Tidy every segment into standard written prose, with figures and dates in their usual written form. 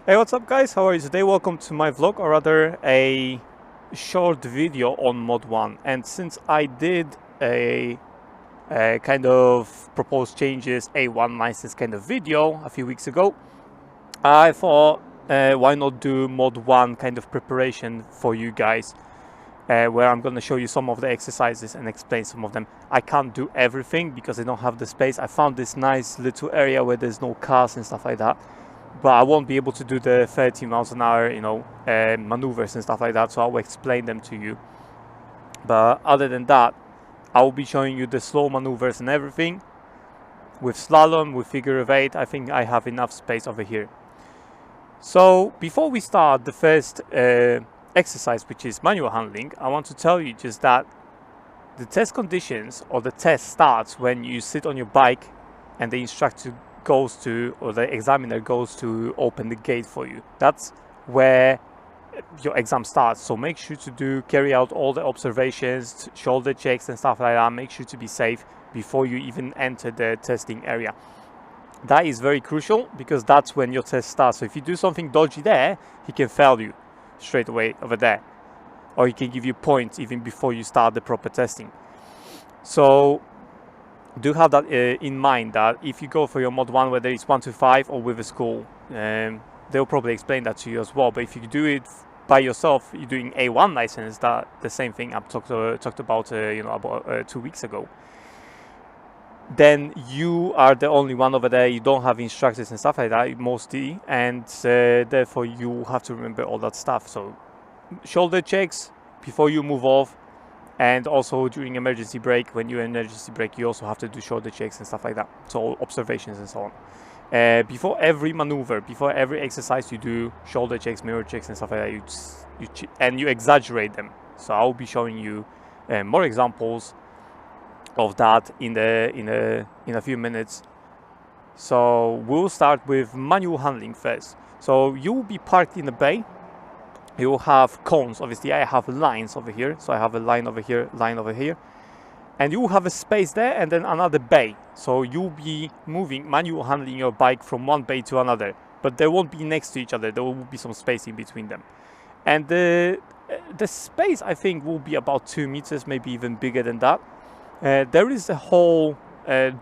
Hey, what's up guys, how are you today? Welcome to my vlog, or rather a short video on Mod 1. And since I did a kind of proposed changes A1 license kind of video a few weeks ago, I thought why not do Mod 1 kind of preparation for you guys, where I'm going to show you some of the exercises and explain some of them. I can't do everything because I don't have the space. I found this nice little area where there's no cars and stuff like that, but I won't be able to do the 30 miles an hour, maneuvers and stuff like that, so I'll explain them to you. But other than that, I will be showing you the slow maneuvers and everything. With slalom, with figure of 8, I think I have enough space over here. So before we start the first exercise, which is manual handling, I want to tell you just that the test conditions, or the test starts when you sit on your bike and the instructor goes to, or the examiner goes to open the gate for you. That's where your exam starts. So make sure to carry out all the observations, shoulder checks and stuff like that. Make sure to be safe before you even enter the testing area. That is very crucial because that's when your test starts. So if you do something dodgy there, he can fail you straight away over there, or he can give you points even before you start the proper testing. So do have that in mind, that if you go for your Mod 1, whether it's 1 to 5 or with a school, they'll probably explain that to you as well. But if you do it by yourself, you're doing A1 license, that the same thing I talked about about 2 weeks ago, then you are the only one over there. You don't have instructors and stuff like that mostly, and therefore you have to remember all that stuff. So shoulder checks before you move off, and also during emergency brake. When you're in emergency brake, you also have to do shoulder checks and stuff like that, so observations and so on. Before every maneuver, before every exercise, you do shoulder checks, mirror checks and stuff like that. And you exaggerate them. So I'll be showing you more examples of that in a few minutes. So we'll start with manual handling first. So you will be parked in a bay. You will have cones. Obviously I have lines over here, so I have a line over here, line over here, and you will have a space there and then another bay. So you'll be moving, manual handling your bike from one bay to another, but they won't be next to each other. There will be some space in between them, and the space, I think, will be about 2 meters, maybe even bigger than that. There is a whole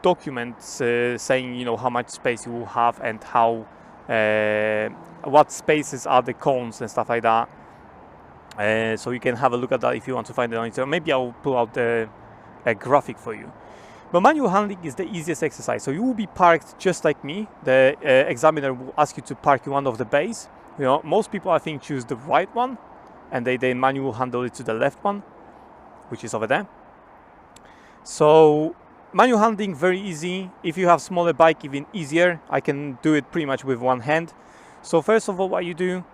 document saying how much space you will have and how what spaces are the cones and stuff like that. So you can have a look at that if you want to find it on it. Maybe I'll pull out a graphic for you. But manual handling is the easiest exercise. So you will be parked just like me. The examiner will ask you to park in one of the bays. Most people, I think, choose the right one, and they manual handle it to the left one, which is over there. So manual handling, very easy. If you have smaller bike, even easier. I can do it pretty much with one hand. So first of all, what you do, you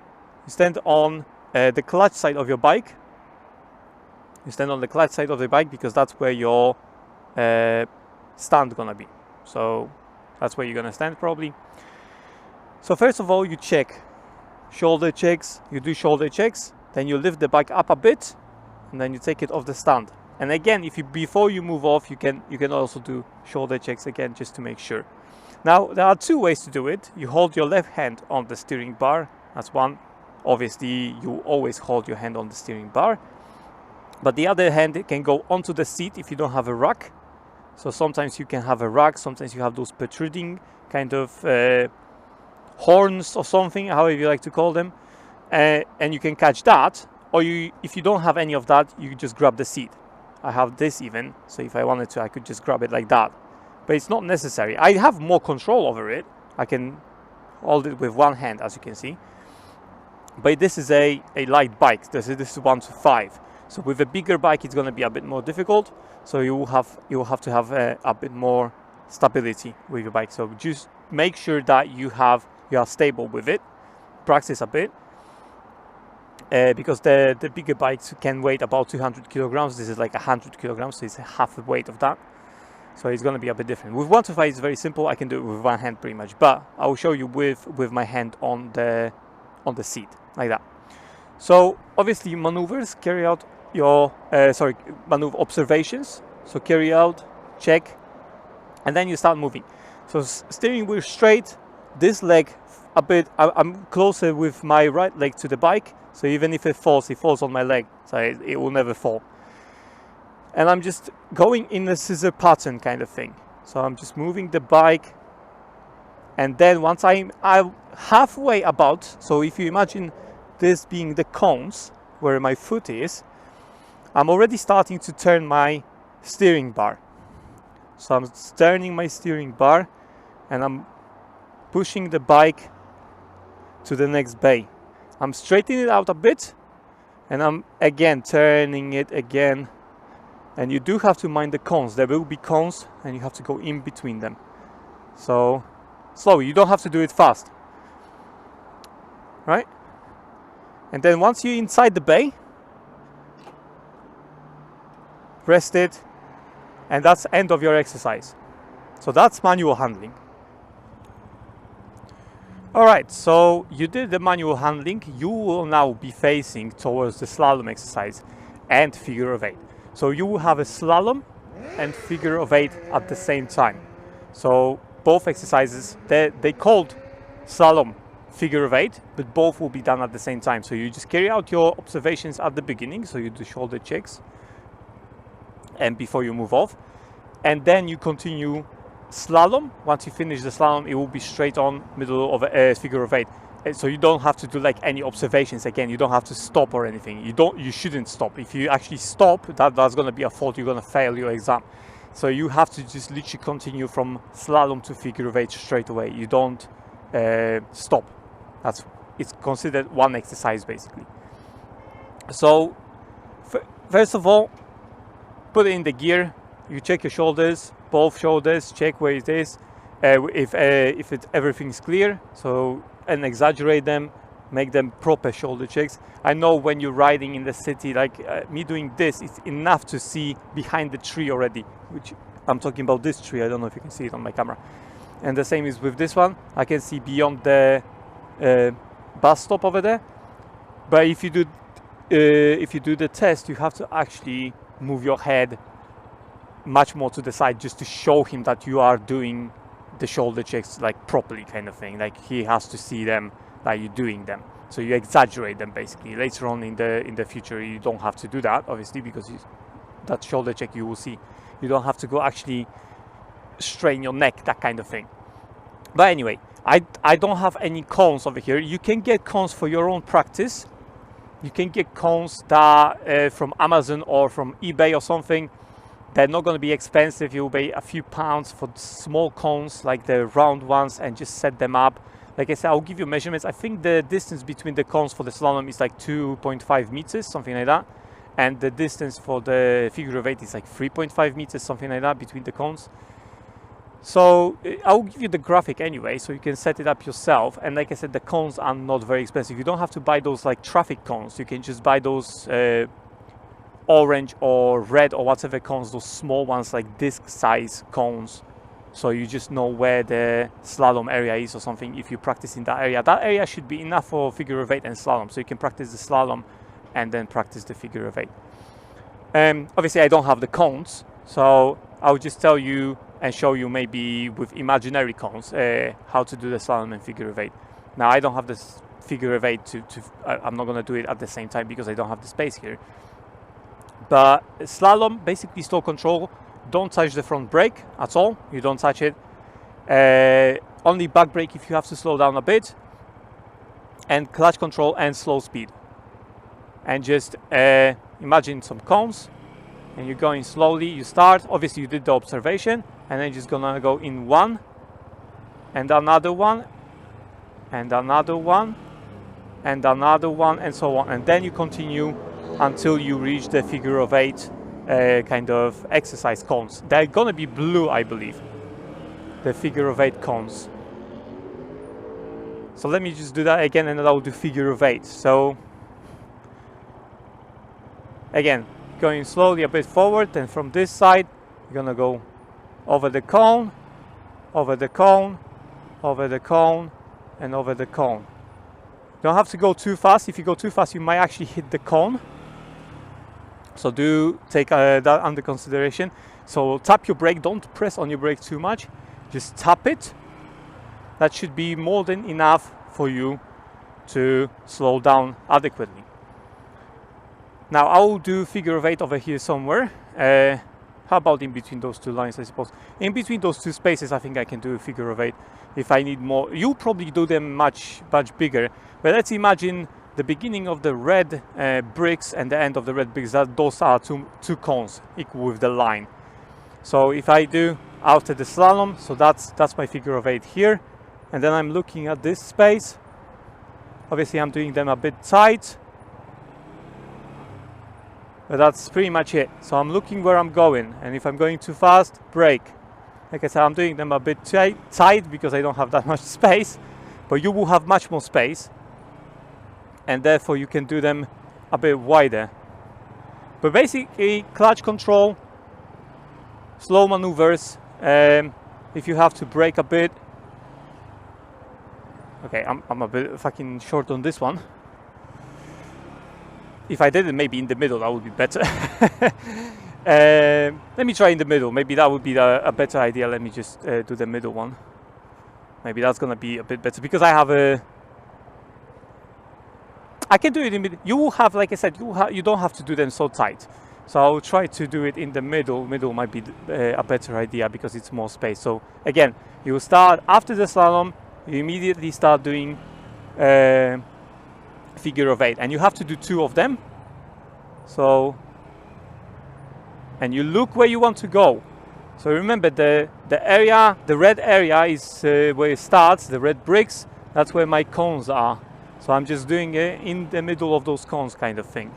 stand on the clutch side of your bike. You stand on the clutch side of the bike because that's where your stand gonna be. So that's where you're gonna stand probably. So first of all, you check shoulder checks. You do shoulder checks. Then you lift the bike up a bit, and then you take it off the stand. And again, before you move off, you can also do shoulder checks again, just to make sure. Now there are 2 ways to do it. You hold your left hand on the steering bar. That's one. Obviously, you always hold your hand on the steering bar, but the other hand can go onto the seat if you don't have a rack. So sometimes you can have a rack. Sometimes you have those protruding kind of horns or something, however you like to call them, and you can catch that. Or if you don't have any of that, you just grab the seat. I have this even, so if I wanted to, I could just grab it like that. But it's not necessary. I have more control over it. I can hold it with one hand, as you can see. But this is a light bike. This is 1 to 5. So with a bigger bike, it's going to be a bit more difficult. So you will have to have a bit more stability with your bike. So just make sure that you are stable with it. Practice a bit. Because the bigger bikes can weigh about 200 kilograms. This is like 100 kilograms, so it's half the weight of that. So it's going to be a bit different. With 1 to 5, it's very simple. I can do it with one hand pretty much, but I will show you with my hand on the seat like that. So obviously maneuvers, carry out your maneuver observations. So carry out, check, and then you start moving. So steering wheel straight, this leg a bit, I'm closer with my right leg to the bike, so even if it falls on my leg, so it will never fall. And I'm just going in a scissor pattern kind of thing. So I'm just moving the bike, and then once I'm halfway about, so if you imagine this being the cones where my foot is, I'm already starting to turn my steering bar. So I'm turning my steering bar and I'm pushing the bike to the next bay. I'm straightening it out a bit and I'm again turning it again. And you do have to mind the cones. There will be cones and you have to go in between them. So slowly, you don't have to do it fast. Right? And then once you're inside the bay, rest it, and that's the end of your exercise. So that's manual handling. Alright, so you did the manual handling. You will now be facing towards the slalom exercise and figure of eight. So you will have a slalom and figure of eight at the same time. So both exercises, they called slalom figure of eight, but both will be done at the same time. So you just carry out your observations at the beginning, so you do shoulder checks and before you move off, and then you continue slalom. Once you finish the slalom, it will be straight on middle of a figure of eight. So you don't have to do like any observations again. You don't have to stop or anything. You shouldn't stop. If you actually stop, that's going to be a fault. You're going to fail your exam. So you have to just literally continue from slalom to figure of eight straight away. You don't stop. It's considered one exercise basically. So first of all, put it in the gear. You check your shoulders, both shoulders. Check where it is. If everything's clear. So. And exaggerate them, make them proper shoulder checks. I know when you're riding in the city, like me doing this, it's enough to see behind the tree already, which I'm talking about this tree. I don't know if you can see it on my camera. And the same is with this one. I can see beyond the bus stop over there. But if you do the test, you have to actually move your head much more to the side just to show him that you are doing the shoulder checks like properly, kind of thing. Like he has to see them, that you're doing them. So you exaggerate them basically. Later on in the future, you don't have to do that, obviously, because that shoulder check you will see. You don't have to go actually strain your neck, that kind of thing. But anyway, I don't have any cones over here. You can get cones for your own practice. You can get cones that from Amazon or from eBay or something. They're not going to be expensive. You'll pay a few pounds for small cones, like the round ones, and just set them up. Like I said, I'll give you measurements. I think the distance between the cones for the slalom is like 2.5 meters, something like that. And the distance for the figure of eight is like 3.5 meters, something like that, between the cones. So I'll give you the graphic anyway, so you can set it up yourself. And like I said, the cones are not very expensive. You don't have to buy those like traffic cones. You can just buy those orange or red or whatever cones, those small ones, like disc size cones, so you just know where the slalom area is or something. If you practice in that area should be enough for figure of eight and slalom, so you can practice the slalom and then practice the figure of eight. Obviously I don't have the cones, so I'll just tell you and show you maybe with imaginary cones how to do the slalom and figure of eight. Now I don't have this figure of eight I'm not going to do it at the same time because I don't have the space here. But slalom, basically slow control. Don't touch the front brake at all. You don't touch it. Only back brake if you have to slow down a bit. And clutch control and slow speed. And just imagine some cones. And you're going slowly. You start. Obviously you did the observation. And then you're just gonna go in one. And another one. And another one. And another one. And so on. And then you continue until you reach the figure of eight kind of exercise cones. They're gonna be blue, I believe, the figure of eight cones. So let me just do that again, and then I'll do figure of eight. So again, going slowly a bit forward, and from this side you're gonna go over the cone, over the cone, over the cone, and over the cone. Don't have to go too fast. If you go too fast, you might actually hit the cone. So do take that under consideration. So tap your brake, don't press on your brake too much, just tap it. That should be more than enough for you to slow down adequately. Now I will do figure of 8 over here somewhere. How about in between those two lines, I suppose? In between those two spaces, I think I can do a figure of 8 if I need more. You'll probably do them much bigger. But let's imagine the beginning of the red bricks and the end of the red bricks. Those are two cones equal with the line. So if I do after the slalom, so that's my figure of 8 here. And then I'm looking at this space. Obviously, I'm doing them a bit tight. But that's pretty much it. So I'm looking where I'm going, and if I'm going too fast, brake. Like I said, I'm doing them a bit tight because I don't have that much space, but you will have much more space, and therefore you can do them a bit wider. But basically, clutch control, slow maneuvers, if you have to brake a bit. Okay, I'm a bit fucking short on this one. If I did it maybe in the middle, that would be better. Let me try in the middle. Maybe that would be a better idea. Let me just do the middle one. Maybe that's gonna be a bit better because I have I can do it in middle. You will have, like I said, you don't have to do them so tight. So I'll try to do it in the middle. Middle might be a better idea because it's more space. So again, you start after the slalom. You immediately start doing figure of 8, and you have to do 2 of them. So, and you look where you want to go. So remember, the area, the red area is where it starts, the red bricks. That's where my cones are. So I'm just doing it in the middle of those cones, kind of thing,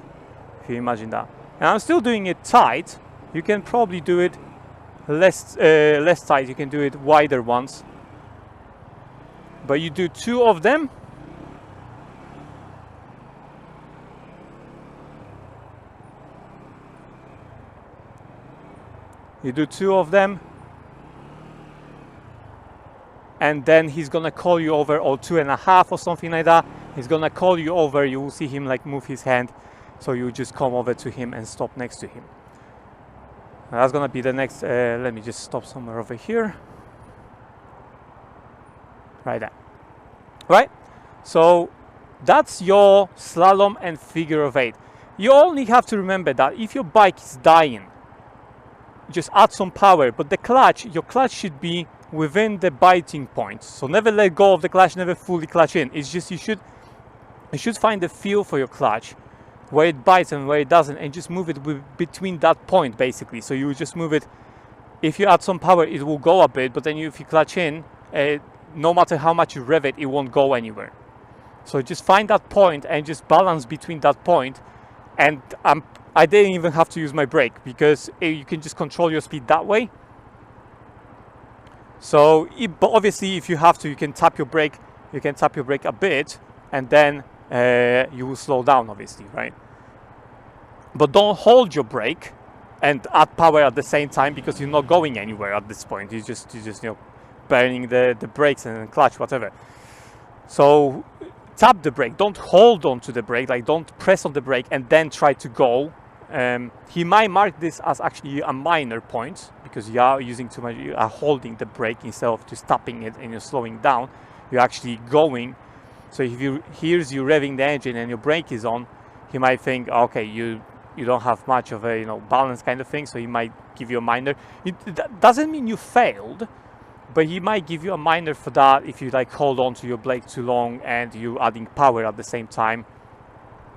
if you imagine that. And I'm still doing it tight. You can probably do it less tight. You can do it wider ones. But you do 2 of them. You do 2 of them, and then he's gonna call you over, or 2.5 or something like that. He's gonna call you over. You will see him like move his hand, so you just come over to him and stop next to him. Now that's gonna be the next. Let me just stop somewhere over here. Right there. Right. So that's your slalom and figure of 8. You only have to remember that if your bike is dying, just add some power, but the clutch, your clutch should be within the biting point. So never let go of the clutch, never fully clutch in. It's just you should find the feel for your clutch, where it bites and where it doesn't, and just move it between that point basically. So you just move it. If you add some power, it will go a bit, but then if you clutch in, no matter how much you rev it, it won't go anywhere. So just find that point and just balance between that point. And I didn't even have to use my brake because you can just control your speed that way. So, but obviously, if you have to, you can tap your brake. You can tap your brake a bit, and then you will slow down, obviously, right? But don't hold your brake and add power at the same time because you're not going anywhere at this point. You're just burning the brakes and clutch, whatever. So tap the brake. Don't hold on to the brake. Like don't press on the brake and then try to go. He might mark this as actually a minor point because you are using too much. You are holding the brake instead of just tapping it and you're slowing down. You're actually going. So if he hears you revving the engine and your brake is on, he might think, okay, you don't have much of a balance kind of thing. So he might give you a minor. That doesn't mean you failed, but he might give you a minor for that if you like hold on to your brake too long and you're adding power at the same time.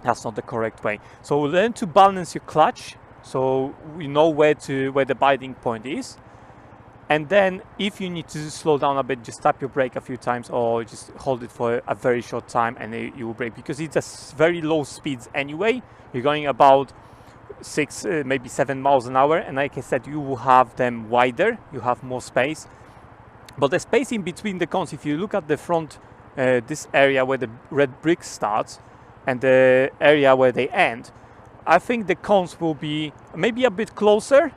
That's not the correct way. So learn to balance your clutch so we know where the biting point is. And then if you need to slow down a bit, just tap your brake a few times or just hold it for a very short time and you will brake because it's a very low speeds anyway. You're going about 6, maybe 7 miles an hour. And like I said, you will have them wider. You have more space. But the space in between the cones, if you look at the front, this area where the red brick starts, and the area where they end, I think the cones will be maybe a bit closer,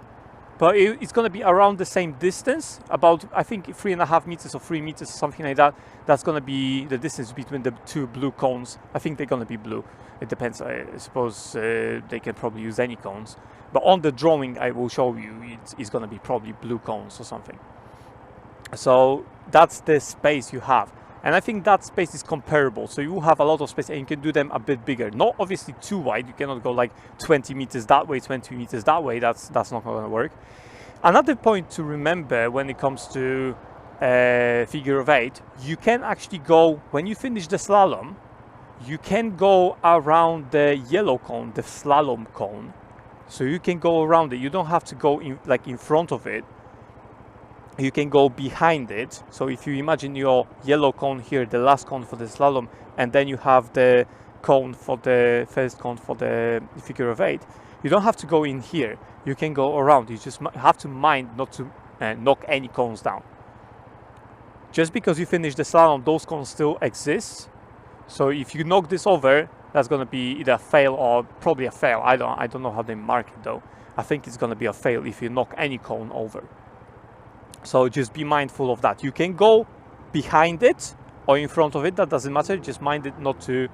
but it's going to be around the same distance, about I think 3.5 meters or 3 meters, something like that. That's going to be the distance between the 2 blue cones. I think they're going to be blue. It depends. I suppose they can probably use any cones, but on the drawing I will show you it's going to be probably blue cones or something. So that's the space you have. And I think that space is comparable. So you have a lot of space and you can do them a bit bigger. Not obviously too wide. You cannot go like 20 meters that way, 20 meters that way. That's not going to work. Another point to remember when it comes to figure of eight, you can actually go, when you finish the slalom, you can go around the yellow cone, the slalom cone. So you can go around it. You don't have to go in front of it. You can go behind it. So if you imagine your yellow cone here, the last cone for the slalom, and then you have the cone for the first cone for the figure of eight, you don't have to go in here. You can go around. You just have to mind not to knock any cones down. Just because you finish the slalom, those cones still exist. So if you knock this over, that's going to be either a fail or probably a fail. I don't know how they mark it though. I think it's going to be a fail if you knock any cone over. So just be mindful of that. You can go behind it or in front of it. That doesn't matter. Just mind it not to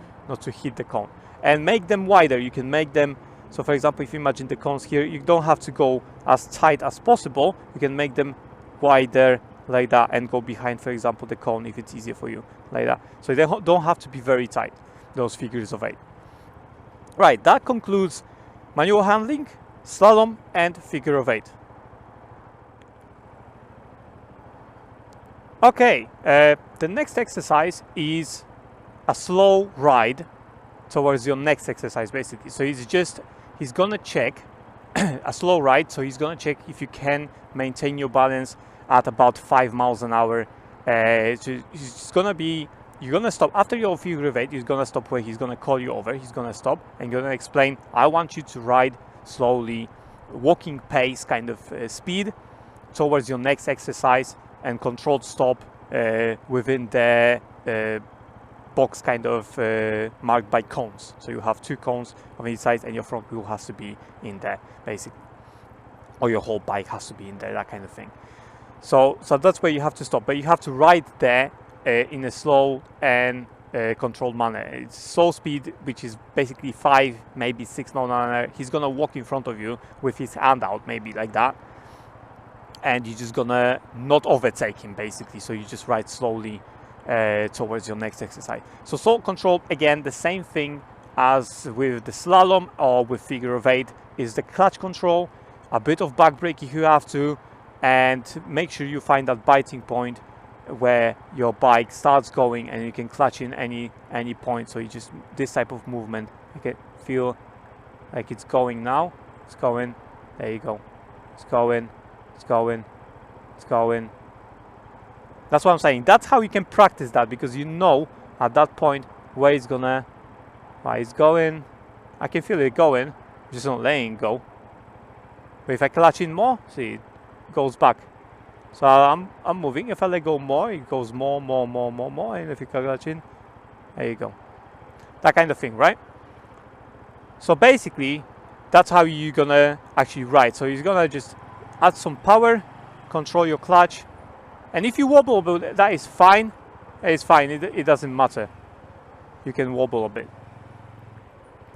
hit the cone. And make them wider. You can make them. So for example, if you imagine the cones here, you don't have to go as tight as possible. You can make them wider like that and go behind, for example, the cone if it's easier for you, like that. So they don't have to be very tight, those figures of eight. Right, that concludes manual handling, slalom, and figure of eight. Okay, the next exercise is a slow ride towards your next exercise, basically. So he's gonna check a slow ride. So he's gonna check if you can maintain your balance at about 5 miles an hour. So you're gonna stop after your figure of eight. He's gonna stop where he's gonna call you over. He's gonna stop and you're gonna explain, I want you to ride slowly, walking pace kind of speed towards your next exercise, and controlled stop within the box kind of marked by cones. So you have 2 cones on each side and your front wheel has to be in there basically, or your whole bike has to be in there, that kind of thing. So that's where you have to stop, but you have to ride there in a slow and controlled manner. It's slow speed, which is basically 5, maybe 6 miles an hour. He's gonna walk in front of you with his hand out, maybe like that, and you're just gonna not overtake him basically. So you just ride slowly towards your next exercise. So slow control, again, the same thing as with the slalom or with figure of eight, is the clutch control, a bit of back brake if you have to, and make sure you find that biting point where your bike starts going and you can clutch in any point. So you just, this type of movement, you can feel like it's going now. It's going, there you go. It's going, it's going, it's going. That's what I'm saying. That's how you can practice that, because you know at that point where it's gonna, why it's going. I can feel it going, just not letting it go. But if I clutch in more, see, it goes back. So I'm moving. If I let go more, it goes more. And if you clutch in, there you go. That kind of thing, right? So basically, that's how you're gonna actually ride. So you're gonna just add some power, control your clutch, and if you wobble a bit, that is fine. It's fine. It doesn't matter. You can wobble a bit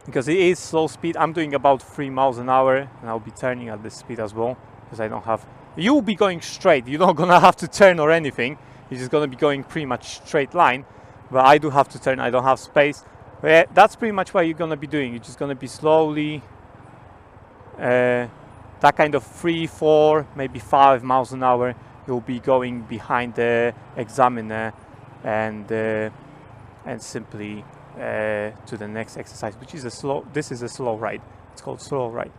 because it is slow speed. I'm doing about 3 miles an hour, and I'll be turning at this speed as well, because I don't have. You'll be going straight. You're not gonna have to turn or anything. You're just gonna be going pretty much straight line. But I do have to turn. I don't have space. But yeah, that's pretty much what you're gonna be doing. You're just gonna be slowly. That kind of 3, 4, maybe 5 miles an hour. You'll be going behind the examiner and simply to the next exercise, which is a slow. This is a slow ride. It's called slow ride.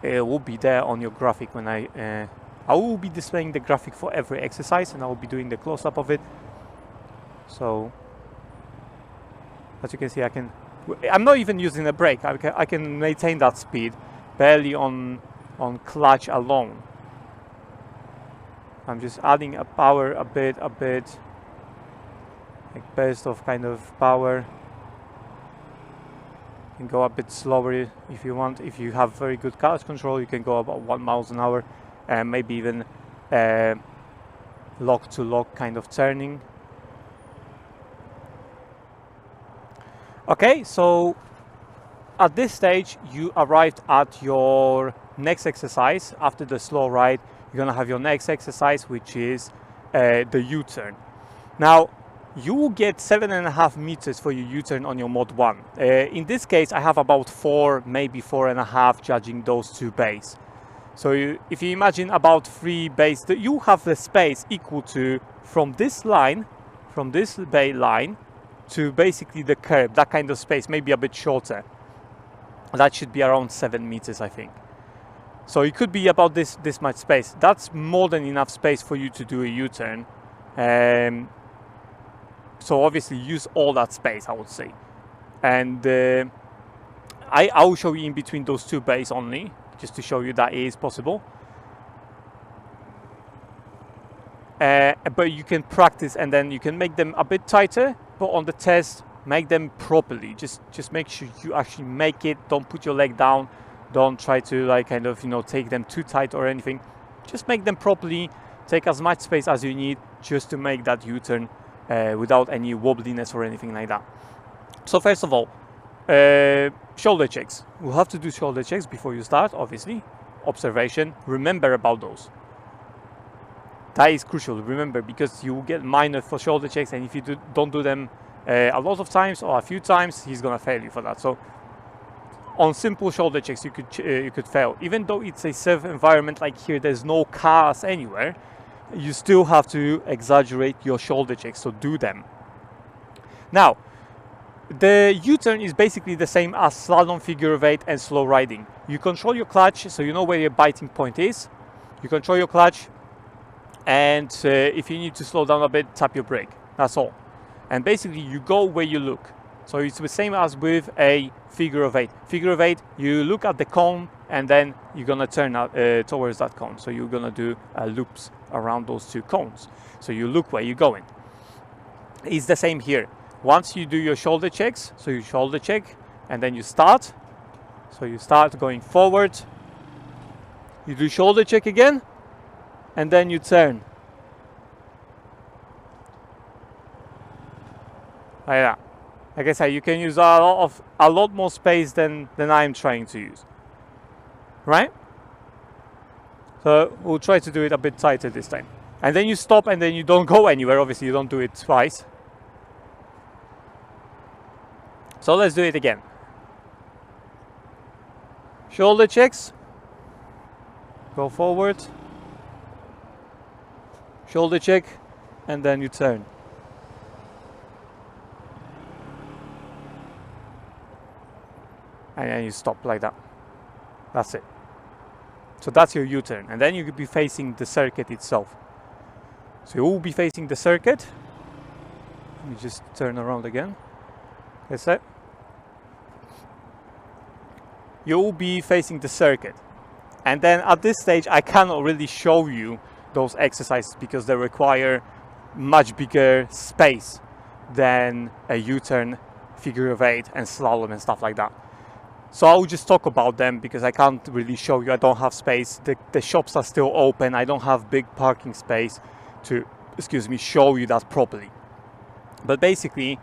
It will be there on your graphic when I will be displaying the graphic for every exercise, and I will be doing the close-up of it. So as you can see, I'm not even using a brake. I can maintain that speed barely on clutch alone. I'm just adding a power a bit, like burst of kind of power. You can go a bit slower if you want. If you have very good clutch control, you can go about 1 mile an hour, and maybe even lock to lock kind of turning. Okay, so at this stage you arrived at your next exercise. After the slow ride, you're gonna have your next exercise, which is the U-turn. Now, you will get 7.5 meters for your U-turn on your mod 1. In this case, I have about 4, maybe 4.5, judging those two bays. So if you imagine about 3 bays, you have the space equal to from this line, from this bay line, to basically the curb, that kind of space, maybe a bit shorter. That should be around 7 meters, I think. So it could be about this much space. That's more than enough space for you to do a U-turn. So obviously use all that space, I would say. And I will show you in between those two bays only, just to show you that it is possible. But you can practice, and then you can make them a bit tighter, but on the test, make them properly. Just make sure you actually make it. Don't put your leg down. Don't try to like kind of, you know, take them too tight or anything. Just make them properly. Take as much space as you need just to make that U-turn without any wobbliness or anything like that. So first of all, shoulder checks. We'll have to do shoulder checks before you start, obviously. Observation. Remember about those. That is crucial, remember, because you will get minor for shoulder checks, and if you don't do them a lot of times or a few times, he's gonna fail you for that. So on simple shoulder checks, you could fail. Even though it's a safe environment like here, there's no cars anywhere, you still have to exaggerate your shoulder checks, so do them. Now, the U-turn is basically the same as slalom, figure of 8, and slow riding. You control your clutch, so you know where your biting point is. You control your clutch, and if you need to slow down a bit, tap your brake. That's all. And basically you go where you look. So it's the same as with a figure of 8. Figure of 8, you look at the cone, and then you're gonna turn out, towards that cone. So you're gonna do loops around those two cones. So you look where you're going. It's the same here. Once you do your shoulder checks, so you shoulder check, and then you start. So you start going forward. You do shoulder check again, and then you turn. Like that. Like I said, you can use a lot more space than I'm trying to use. Right? So we'll try to do it a bit tighter this time. And then you stop, and then you don't go anywhere. Obviously, you don't do it twice. So let's do it again. Shoulder checks. Go forward. Shoulder check, and then you turn. And then you stop like that. That's it. So that's your U-turn. And then you could be facing the circuit itself. So you will be facing the circuit. Let me just turn around again. That's it. You will be facing the circuit. And then at this stage, I cannot really show you those exercises because they require much bigger space than a U-turn, figure of 8, and slalom and stuff like that. So I will just talk about them because I can't really show you. I don't have space. The shops are still open. I don't have big parking space to, show you that properly. But basically,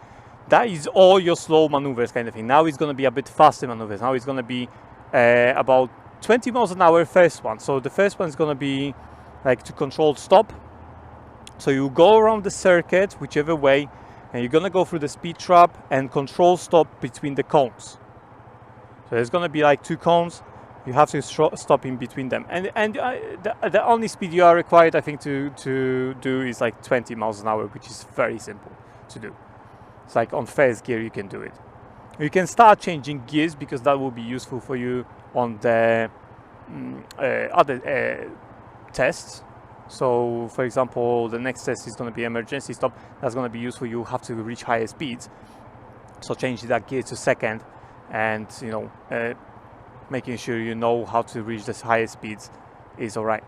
that is all your slow maneuvers kind of thing. Now it's going to be a bit faster maneuvers. Now it's going to be about 20 miles an hour first one. So the first one is going to be like to control stop. So you go around the circuit, whichever way, and you're going to go through the speed trap and control stop between the cones. So there's going to be like 2 cones. You have to stop in between them. And the only speed you are required, I think, to do is like 20 miles an hour, which is very simple to do. It's like on first gear you can do it. You can start changing gears because that will be useful for you on the other tests. So for example, the next test is going to be emergency stop. That's going to be useful. You have to reach higher speeds. So change that gear to second, and making sure you know how to reach the higher speeds is alright.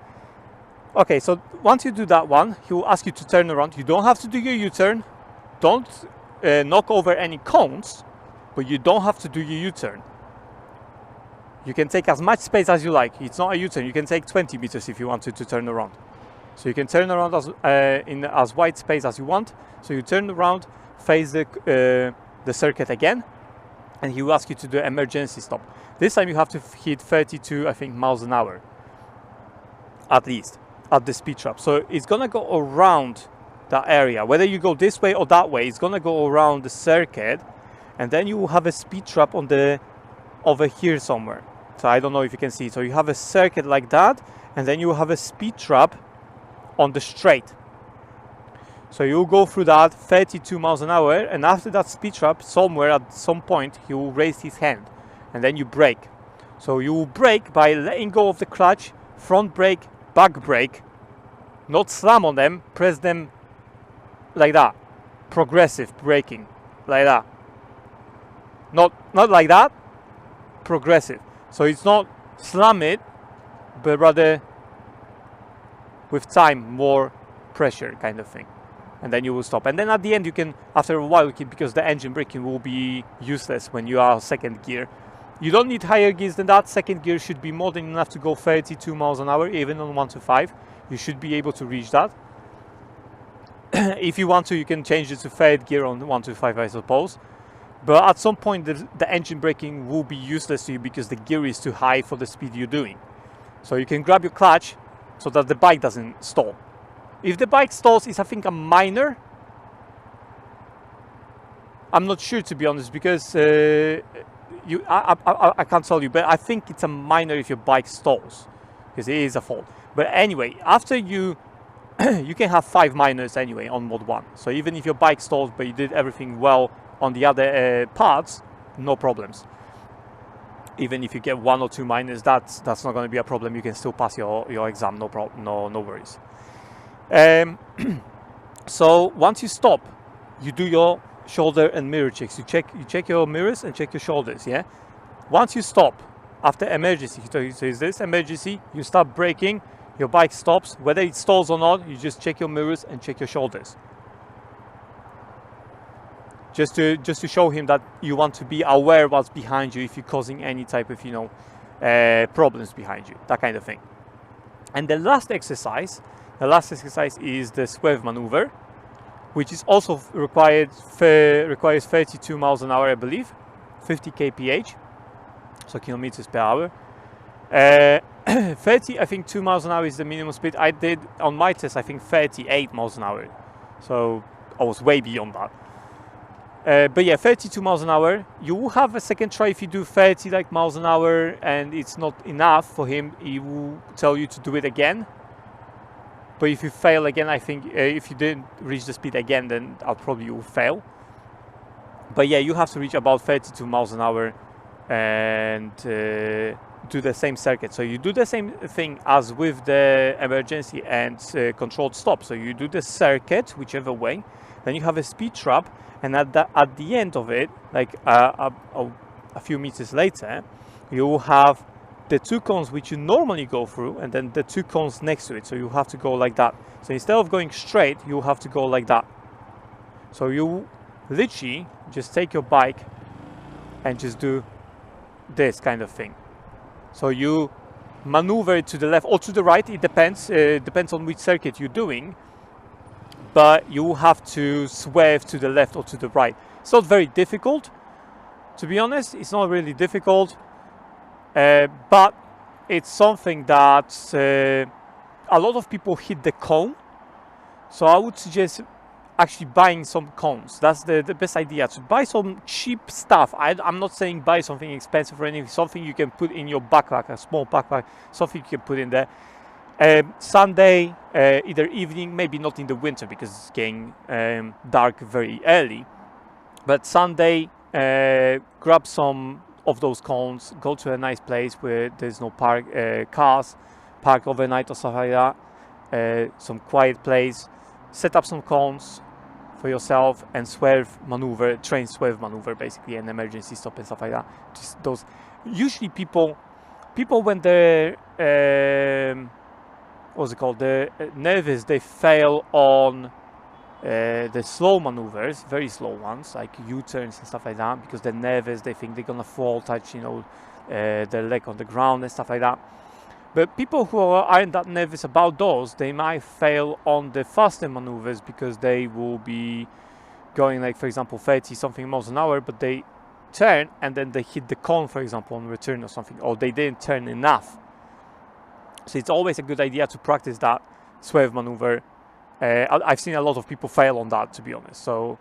Okay, so once you do that one, he will ask you to turn around. You don't have to do your U-turn. Don't knock over any cones, but you don't have to do your U-turn. You can take as much space as you like. It's not a U-turn. You can take 20 meters if you wanted to turn around. So you can turn around in as wide space as you want. So you turn around, face the circuit again, and he will ask you to do emergency stop. This time you have to hit 32, I think, miles an hour, at least, at the speed trap. So it's gonna go around that area. Whether you go this way or that way, it's gonna go around the circuit, and then you will have a speed trap on the over here somewhere. So I don't know if you can see. So you have a circuit like that, and then you have a speed trap on the straight. So you go through that 32 miles an hour, and after that speed trap, somewhere at some point, he will raise his hand, and then you brake. So you will brake by letting go of the clutch, front brake, back brake, not slam on them, press them like that. Progressive braking, like that. Not like that, progressive. So it's not slam it, but rather with time, more pressure kind of thing. And then you will stop. And then at the end, you can, after a while, because the engine braking will be useless when you are second gear. You don't need higher gears than that. Second gear should be more than enough to go 32 miles an hour, even on 1 to 5. You should be able to reach that. If you want to, you can change it to third gear on 1 to 5, I suppose. But at some point, the engine braking will be useless to you because the gear is too high for the speed you're doing. So you can grab your clutch so that the bike doesn't stall. If the bike stalls, it's I think a minor. I'm not sure, to be honest, because I can't tell you, but I think it's a minor if your bike stalls, because it is a fault. But anyway, after you you can have 5 minors anyway on mod 1. So even if your bike stalls, but you did everything well on the other parts, no problems. Even if you get 1 or 2 minors, that's not going to be a problem. You can still pass your exam, no worries. So once you stop, you do your shoulder and mirror checks. You check your mirrors and check your shoulders. Yeah. Once you stop, after emergency, so is this emergency? You start braking. Your bike stops. Whether it stalls or not, you just check your mirrors and check your shoulders. Just to show him that you want to be aware of what's behind you if you're causing any type of problems behind you, that kind of thing. And the last exercise is the swerve maneuver, which is also requires 32 miles an hour, I believe, 50 kph, so kilometers per hour. 30, I think 2 miles an hour is the minimum speed. I did on my test, I think 38 miles an hour, so I was way beyond that. But yeah, 32 miles an hour. You will have a second try if you do 30 miles an hour and it's not enough for him. He will tell you to do it again. But if you fail again, I think if you didn't reach the speed again, then you will fail. But yeah, you have to reach about 32 miles an hour and do the same circuit. So you do the same thing as with the emergency and controlled stop. So you do the circuit, whichever way. Then you have a speed trap. And at the end of it, like a few meters later, you will have the 2 cones which you normally go through, and then the 2 cones next to it. So you have to go like that. So instead of going straight, you have to go like that. So you literally just take your bike and just do this kind of thing. So you maneuver it to the left or to the right. It depends. Depends on which circuit you're doing. But you have to swerve to the left or to the right. It's not very difficult, to be honest. It's not really difficult, but it's something that a lot of people hit the cone. So I would suggest actually buying some cones. That's the best idea, to buy some cheap stuff. I'm not saying buy something expensive or anything, something you can put in your backpack, a small backpack, something you can put in there. Sunday, either evening, maybe not in the winter because it's getting dark very early, but Sunday, grab some of those cones, go to a nice place where there's no cars, park overnight or stuff like that, some quiet place, set up some cones for yourself and swerve maneuver, train swerve maneuver basically, an emergency stop and stuff like that. Just those, usually people when they're what's it called, the nervous, they fail on the slow maneuvers, very slow ones like U-turns and stuff like that, because they're nervous, they think they're gonna fall, touch their leg on the ground and stuff like that. But people who aren't that nervous about those, they might fail on the faster maneuvers because they will be going, like, for example, 30 something miles an hour, but they turn and then they hit the cone, for example, on return or something, or they didn't turn enough. So it's always a good idea to practice that swerve maneuver I've seen a lot of people fail on that, to be honest. So,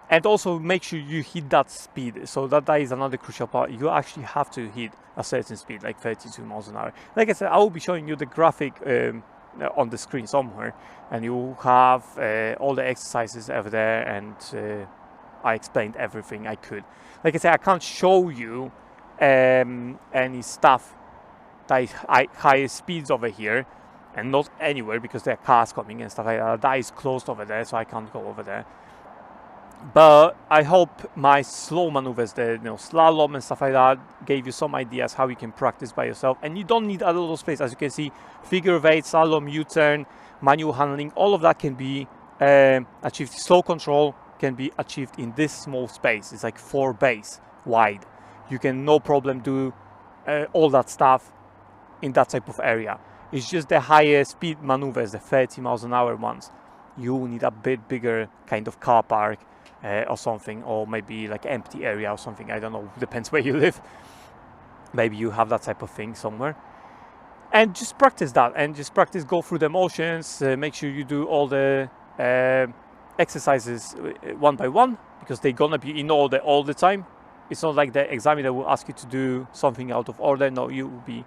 and also make sure you hit that speed. So that is another crucial part. You actually have to hit a certain speed, like 32 miles an hour. Like I said, I will be showing you the graphic on the screen somewhere, and you have all the exercises over there, and I explained everything I could. Like I said, I can't show you any stuff that is higher speeds over here, and not anywhere, because there are cars coming and stuff like that. That is closed over there, so I can't go over there. But I hope my slow maneuvers, the slalom and stuff like that, gave you some ideas how you can practice by yourself. And you don't need a lot of space. As you can see, figure of eight, slalom, U-turn, manual handling, all of that can be achieved. Slow control can be achieved in this small space. It's like 4 bays wide. You can no problem do all that stuff in that type of area. It's just the higher speed maneuvers, the 30 miles an hour ones. You need a bit bigger kind of car park or something, or maybe like empty area or something. I don't know, depends where you live. Maybe you have that type of thing somewhere. And just practice that, and just practice, go through the motions, make sure you do all the exercises one by one, because they're gonna be in order all the time. It's not like the examiner will ask you to do something out of order. No, you will be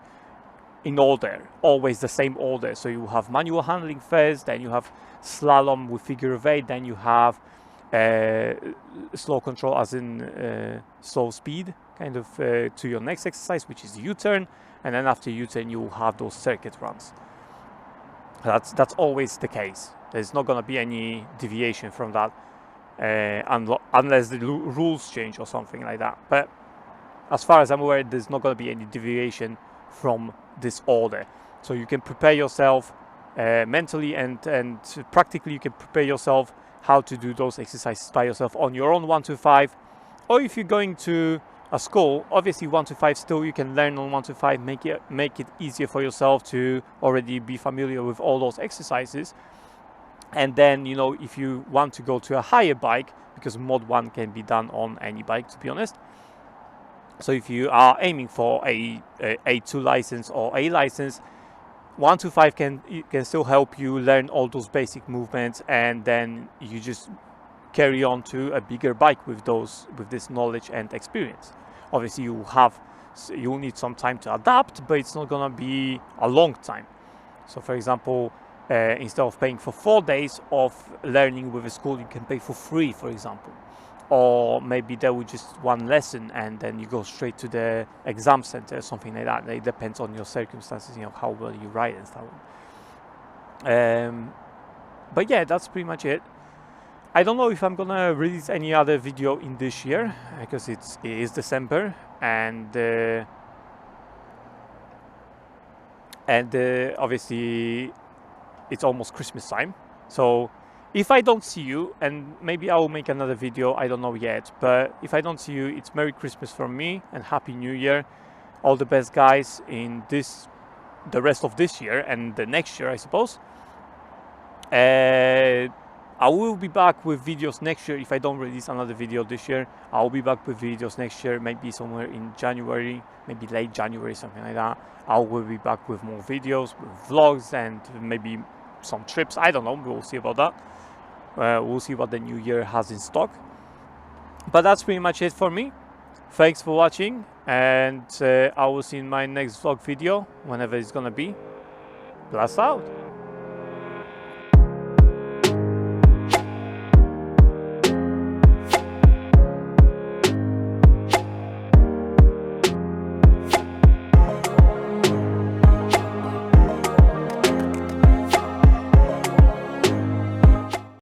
in order, always the same order. So you have manual handling first, then you have slalom with figure of eight, then you have slow control, as in slow speed, kind of to your next exercise, which is U-turn, and then after U-turn you will have those circuit runs. That's always the case. There's not going to be any deviation from that, unless the rules change or something like that. But as far as I'm aware, there's not going to be any deviation from this order. So you can prepare yourself mentally and practically. You can prepare yourself how to do those exercises by yourself on your own 1 to 5, or if you're going to a school, obviously 1 to 5 still you can learn on 1 to 5, make it easier for yourself to already be familiar with all those exercises. And then, you know, if you want to go to a higher bike, because mod 1 can be done on any bike, to be honest. So if you are aiming for a A2 license or A license, 1 to 5 can still help you learn all those basic movements, and then you just carry on to a bigger bike with this knowledge and experience. Obviously you'll need some time to adapt, but it's not gonna be a long time. So for example, instead of paying for 4 days of learning with a school, you can pay for 3, for example. Or maybe there will just 1 lesson and then you go straight to the exam center or something like that. It depends on your circumstances, you know, how well you ride and stuff. But yeah, that's pretty much it. I don't know if I'm gonna release any other video in this year, because it is December, and obviously it's almost Christmas time. So if I don't see you, and maybe I will make another video, I don't know yet, but if I don't see you, it's Merry Christmas from me and Happy New Year. All the best, guys, in the rest of this year and the next year, I suppose. I will be back with videos next year. If I don't release another video this year, I'll be back with videos next year, maybe somewhere in January, maybe late January, something like that. I will be back with more videos, with vlogs, and maybe some trips. I don't know, we'll see about that. We'll see what the new year has in stock. But that's pretty much it for me. Thanks for watching, and I will see you in my next vlog video, whenever it's gonna be. Blast out!